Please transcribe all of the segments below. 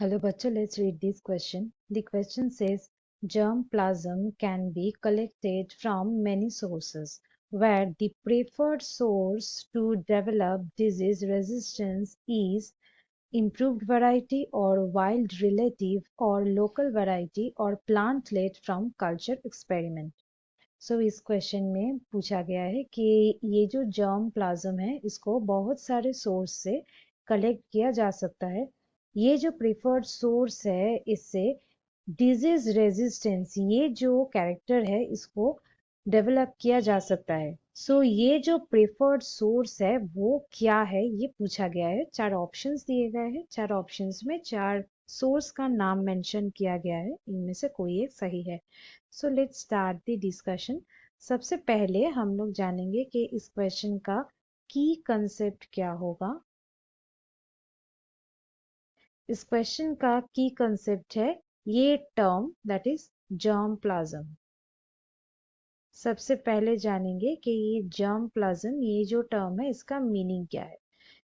Hello, bachcho. Let's read this question. The question says, germplasm can be collected from many sources, where the preferred source to develop disease resistance is improved variety or wild relative or local variety or plantlet from culture experiment. So इस question में पूछा गया है कि ये जो germ plasm है इसको बहुत सारे सोर्स से कलेक्ट किया जा सकता है। ये जो प्रिफर्ड सोर्स है इससे डिजीज रेजिस्टेंस ये जो कैरेक्टर है इसको डेवलप किया जा सकता है। सो ये जो प्रेफर्ड सोर्स है वो क्या है ये पूछा गया है। चार ऑप्शंस दिए गए हैं, चार ऑप्शंस में चार सोर्स का नाम मेंशन किया गया है, इनमें से कोई एक सही है। So let's start the discussion. सबसे पहले हम लोग जानेंगे कि इस क्वेश्चन का की कंसेप्ट क्या होगा। इस क्वेश्चन का की कंसेप्ट है ये term that is germ plasm. सबसे पहले जानेंगे कि ये जर्म प्लाज्म ये जो टर्म है इसका मीनिंग क्या है।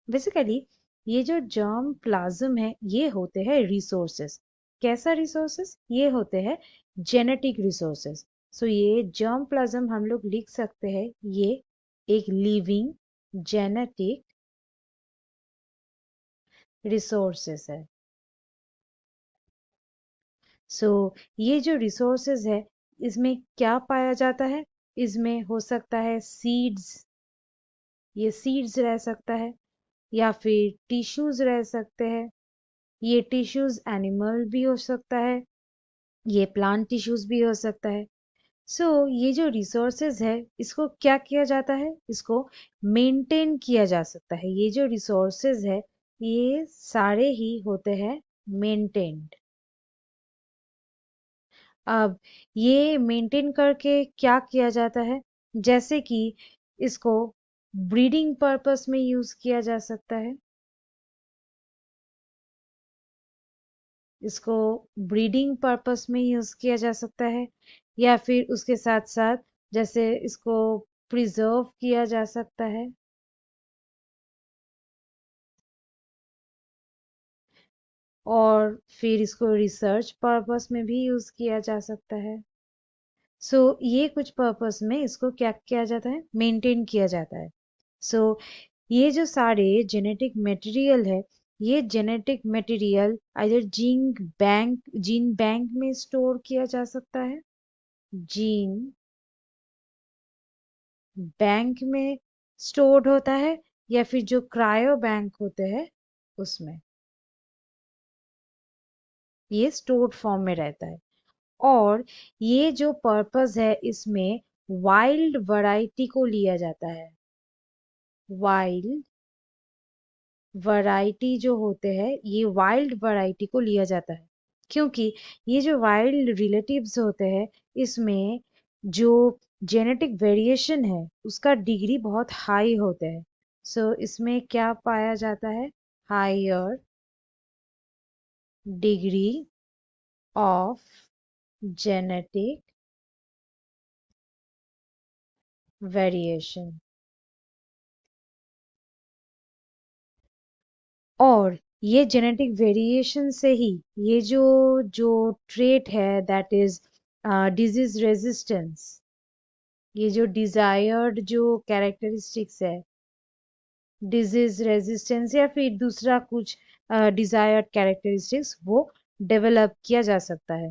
बेसिकली ये जो जर्म प्लाज्म है ये होते हैं रिसोर्सेस। कैसा रिसोर्सेस? ये होते हैं जेनेटिक रिसोर्सेस। सो ये जर्म प्लाज्म हम लोग लिख सकते हैं ये एक लिविंग जेनेटिक रिसोर्सेस है। सो ये जो रिसोर्सेज है इसमें क्या पाया जाता है? इसमें हो सकता है सीड्स, ये सीड्स रह सकता है, या फिर टिश्यूज रह सकते हैं। ये टिश्यूज एनिमल भी हो सकता है, ये प्लांट टिश्यूज भी हो सकता है। ये जो रिसोर्सेज है इसको क्या किया जाता है? इसको मेंटेन किया जा सकता है। ये जो रिसोर्सेज है ये सारे ही होते हैं मेंटेन्ड। अब ये मेंटेन करके क्या किया जाता है? जैसे कि इसको ब्रीडिंग पर्पस में यूज किया जा सकता है, इसको ब्रीडिंग पर्पस में यूज किया जा सकता है, या फिर उसके साथ साथ जैसे इसको प्रिजर्व किया जा सकता है, और फिर इसको रिसर्च पर्पस में भी यूज किया जा सकता है। ये कुछ पर्पस में इसको क्या किया जाता है? मेंटेन किया जाता है। सो ये जो सारे जेनेटिक मटेरियल है ये genetic material either gene bank में स्टोर किया जा सकता है, जीन बैंक में स्टोर्ड होता है, या फिर जो क्रायो बैंक होते हैं उसमें ये स्टोर्ड फॉर्म में रहता है। और ये जो पर्पस है इसमें वाइल्ड वैरायटी को लिया जाता है। वाइल्ड वैरायटी जो होते हैं ये वाइल्ड वैरायटी को लिया जाता है, क्योंकि ये जो वाइल्ड रिलेटिव्स होते हैं इसमें जो जेनेटिक वेरिएशन है उसका डिग्री बहुत हाई होते हैं। इसमें क्या पाया जाता है? Higher degree of genetic variation. और ये जेनेटिक वेरिएशन से ही ये जो जो ट्रेट है दैट इज डिजीज रेजिस्टेंस, ये जो डिजायर्ड जो कैरेक्टरिस्टिक्स है डिजीज रेजिस्टेंस या फिर दूसरा कुछ डिजायर्ड कैरेक्टरिस्टिक्स वो डेवलप किया जा सकता है।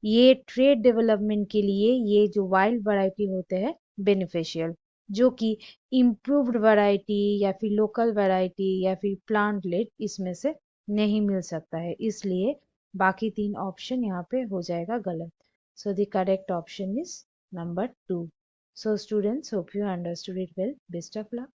ये ट्रेड डेवलपमेंट के लिए ये जो वाइल्ड वैरायटी होते हैं बेनिफिशियल, जो कि इम्प्रूव्ड वैरायटी या फिर लोकल वैरायटी या फिर प्लांटलेट इसमें से नहीं मिल सकता है, इसलिए बाकी तीन ऑप्शन यहाँ पे हो जाएगा गलत। The correct option is number 2। So students, hope you understood it well. Best of luck.